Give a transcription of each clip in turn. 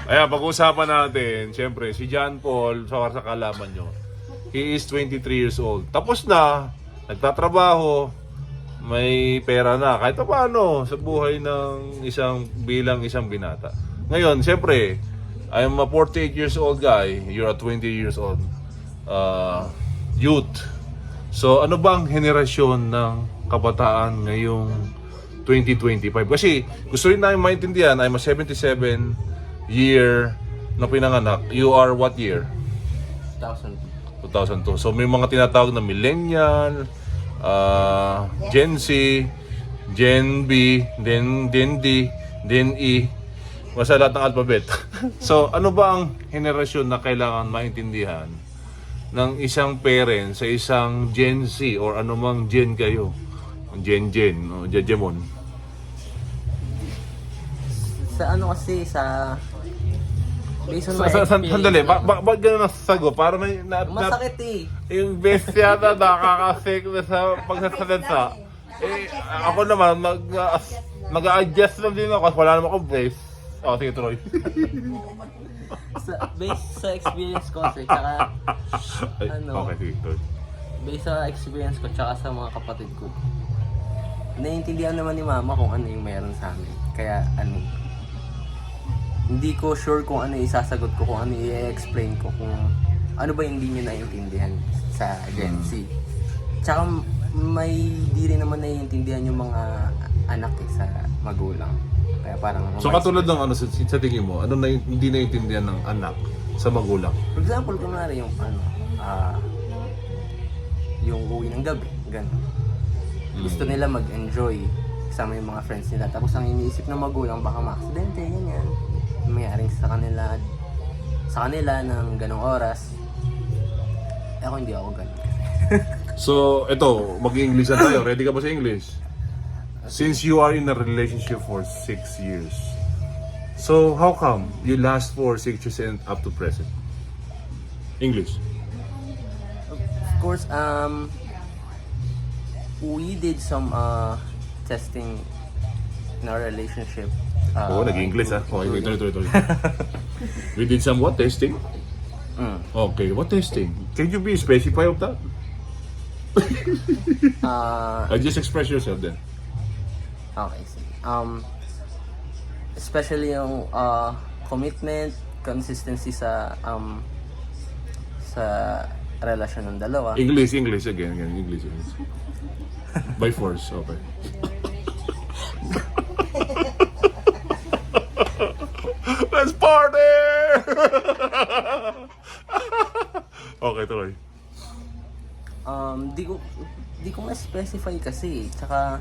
Ayan, pag-uusapan natin, siyempre, si John Paul, sa kalaman nyo, he is 23 years old. Tapos na, nagtatrabaho, may pera na, kahit pa paano, sa buhay ng bilang isang binata. Ngayon, siyempre, I'm a 48 years old guy, you're a 20 years old youth. So, ano bang henerasyon ng kabataan ngayong 2025? Kasi gusto rin namin maintindihan, I'm a 77 year na pinanganak. You are what year? 2000. 2002. So may mga tinatawag na millennial, Gen Z, Gen B, Gen D, Gen E. Basta lahat ng alphabet. So ano ba ang henerasyon na kailangan maintindihan ng isang parent sa isang Gen Z or anumang Gen kayo? Gen, o Jejemon. Sa ano kasi, based on my experience. Sandali, ba't gano'n nasasagot? Para may... Masakit eh. Yung best yata nakakasik na sa pagsasalita. Eh, ako naman, mag-a-adjust lang din ako kasi wala naman akong best. Oh, sige, Troy. Based sa experience ko kasi, tsaka, Okay, sige, Troy. based sa experience ko, tsaka sa mga kapatid ko, naiintindihan naman ni mama kung ano yung meron sa amin. Kaya, hindi ko sure kung ano isasagot ko, kung ano i-explain ko, kung ano ba yung hindi niya naiintindihan sa Gen Z. Tsaka may di rin naman naiintindihan yung mga anak sa magulang. Kaya parang... So katulad ng ano, sa tingin mo, ano na hindi naiintindihan ng anak sa magulang? For example, kunwari yung yung uwi ng gabi, gano'n. Gusto nila mag-enjoy kasama yung mga friends nila. Tapos ang iniisip ng magulang, baka ma-aksidente, ganyan. Mayroong sa kanila ng ganong oras. Ako hindi ako ganun. So, ito, mag-English na tayo. Ready ka ba sa English? Since you are in a relationship for 6 years, so how come you last for 6 years and up to present? English. Of course, we did some testing in our relationship. Nag-English Okay, ito. We did some what testing? Okay, what testing? Can you be specify of that? Just express yourself then. Okay, sige. Especially yung commitment, consistency sa relasyon ng dalawa. English again, English. By force, okay. Let's party! Okay, tuloy. Di ko ma-specify kasi. Tsaka,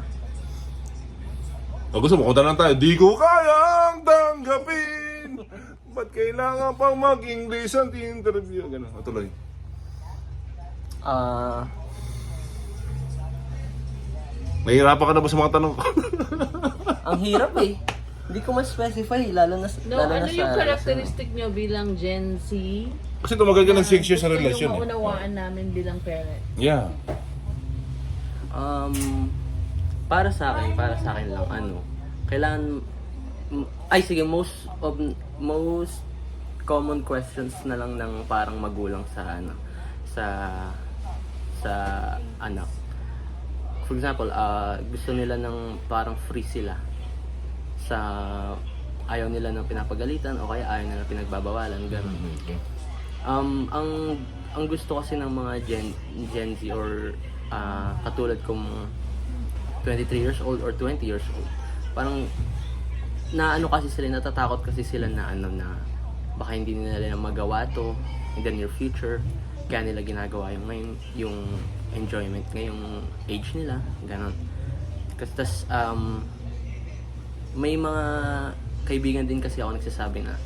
Gusto mo, kunta lang tayo. Di ko kayang tanggapin. Ba't kailangan pang mag-English ang interview? Ganun, tuloy. Nahihirapan ka na ba sa mga tanong ko? ang hirap eh. Hindi ko ma-specify, lalo na Ano sa yung characteristic nyo bilang Gen Z? Kasi tumagal ka ng 6 years sa Gusto relasyon. yung maunawaan namin bilang parent. Yeah. Para sa akin lang kailangan sige, most common questions na lang ng parang magulang sa anak. For example, gusto nila ng parang free sila sa ayaw nila ng pinapagalitan o kaya ayaw nila pinagbabawalan, gano'n. Ang gusto kasi ng mga Gen Z or katulad kong 23 years old or 20 years old, parang kasi sila, natatakot kasi sila na baka hindi nila magawa to in the near future, kaya nila ginagawa yung enjoyment ngayong age nila, ganon. Kasi may mga kaibigan din kasi ako nagsasabi na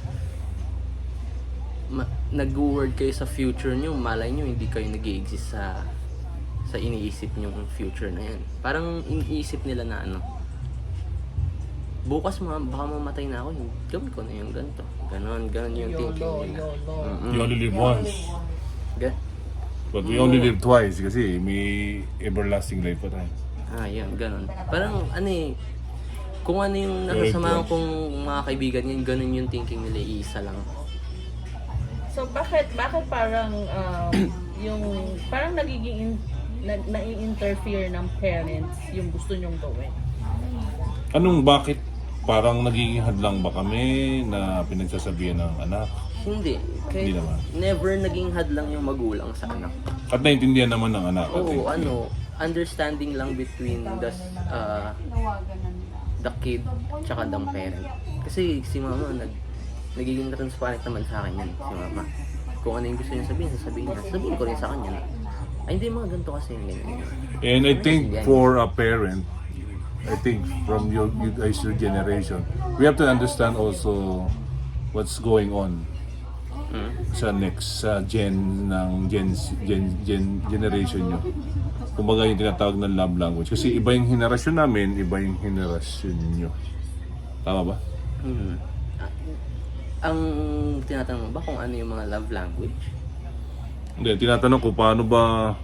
nag-word kayo sa future nyo, malay nyo hindi kayo nag-i-exist sa iniisip nyong future na yan. Parang iniisip nila na bukas baka mamatay na ako, gawin ko na yung ganito. Ganon yung thinking nila. You only live once. But we only live twice kasi may everlasting life pa tayo. Yun, ganon. Parang Kung ano yung Very nakasamahan close. kong mga kaibigan niya, ganun yung thinking nila, isa lang. So bakit parang yung parang nagiging nai-interfere ng parents yung gusto nyong gawin? Bakit parang nagiging hadlang ba kami na pinagsasabihan ng anak? Hindi. Hindi naman. Never naging hadlang yung magulang sa anak. At naintindihan naman ng anak. Oo, understanding lang between the kid tsaka the parent. Kasi si mama nagiging transparent naman sa akin yan, si mama. Kung ano yung gusto niya sabihin, sasabihin niya. Sabihin ko rin sa kanya na, ay hindi mga ganito kasi yung ganyan. And I think for a parent, I think from you guys, your generation, we have to understand also what's going on sa next generation nyo. Kumbaga yung tinatawag ng love language. Kasi iba yung henerasyon namin, iba yung henerasyon nyo. Tama ba? Ang tinatanong mo ba kung ano yung mga love language? Hindi, tinatanong ko paano ba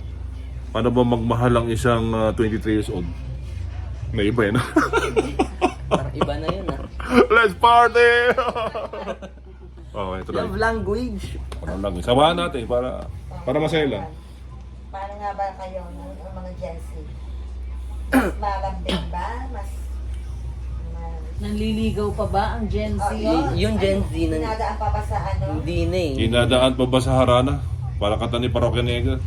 magmahal ang isang 23 years old? Na iba yun. Parang iba na yun Let's party! Okay, try. Love language. Parang lang. Samahan natin para masaya lang. Paano nga ba kayo ng mga Gen Z? Mas malambing ba? Mas Nanliligaw pa ba ang Gen Z? Yung Gen Z na dinadaan pa ba sa ano? hindi na eh. Dinadaan pa ba sa harana? Para kata ni Parokya Negra.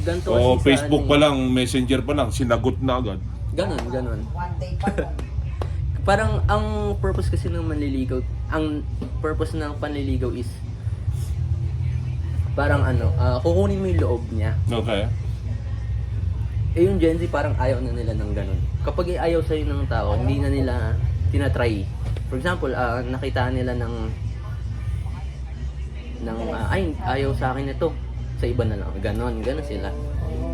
Ganito O kasi sa Facebook ano pa eh. lang, Messenger pa lang, sinagot na agad. Ganun. One day pa lang. Parang ang purpose kasi ng manliligaw, ang purpose ng panliligaw is parang kukunin mo yung loob niya. Okay. Eh yung Gen Z parang ayaw na nila ng ganun. Kapag ayaw sa'yo ng tao, hindi na nila tinatry. For example, nakita nila ay ayaw sa akin ito. Sa iba na lang. Ganon sila.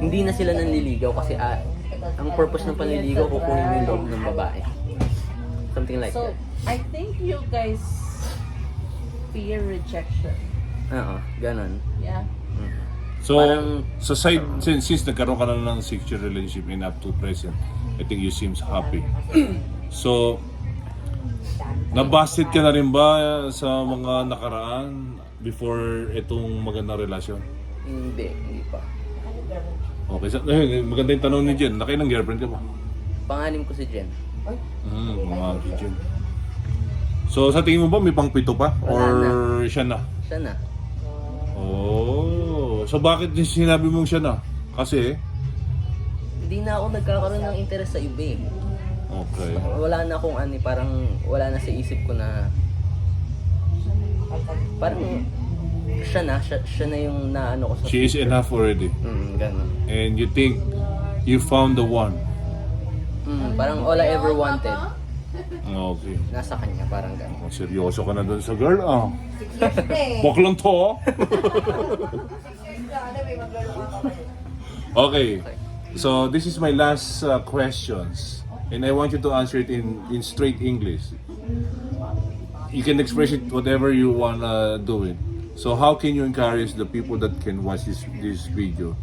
Hindi na sila nanliligaw kasi ang purpose ng panliligaw kukunin mo yung loob ng babae. Something like So, that. I think you guys fear rejection. Oo, ganon. Yeah. So, Parang- sa side, since nagkaroon ka na ng 6-year relationship and up to present, I think you seems happy. So, nabasted ka na rin ba sa mga nakaraan before itong magandang relasyon? Hindi pa. Okay, maganda yung tanong ni Jen. Nakailang girlfriend ka ba? Pangalim ko si Jen. Mga Jen. So, sa tingin mo ba may pang-pito pa? Or siya na? Siya na. Oh, so bakit sinabi mong siya na? Kasi? Hindi na ako nagkakaroon ng interest sa iba eh. Okay. Wala na akong parang wala na sa isip ko na parang siya na yung naano ko sa She is enough already. ganun. And you think you found the one. Parang all I ever wanted Okay. nasa kanya, parang ganun. Oh, seryoso ka na dun sa girl, ah. 6 years na eh. Bok lang to, ah. 6 years na. Ano, may maglaro ka pa kayo. Okay. So, this is my last questions. And I want you to answer it in straight English. You can express it whatever you wanna do it. So, how can you encourage the people that can watch this video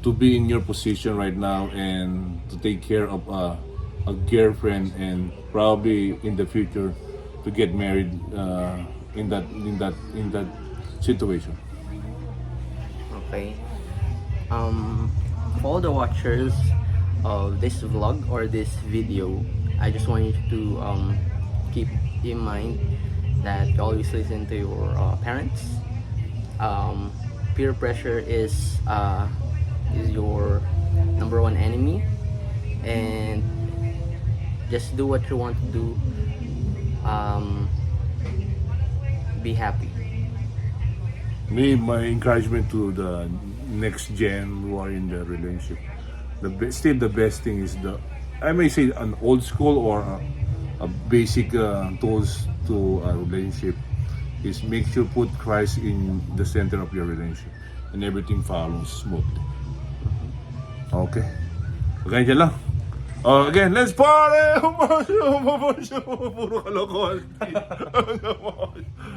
to be in your position right now and to take care of a girlfriend and probably in the future to get married in that situation? Okay. For all the watchers of this vlog or this video, I just want you to keep in mind that you always listen to your parents. Peer pressure is your number one enemy, and just do what you want to do. Be happy. My encouragement to the next gen who are in the relationship, still the best thing is I may say an old school or a basic tools to a relationship is make sure put Christ in the center of your relationship and everything follows smoothly. Okay. Okay, dyan lang. Again, let's party! Puro kalokohan.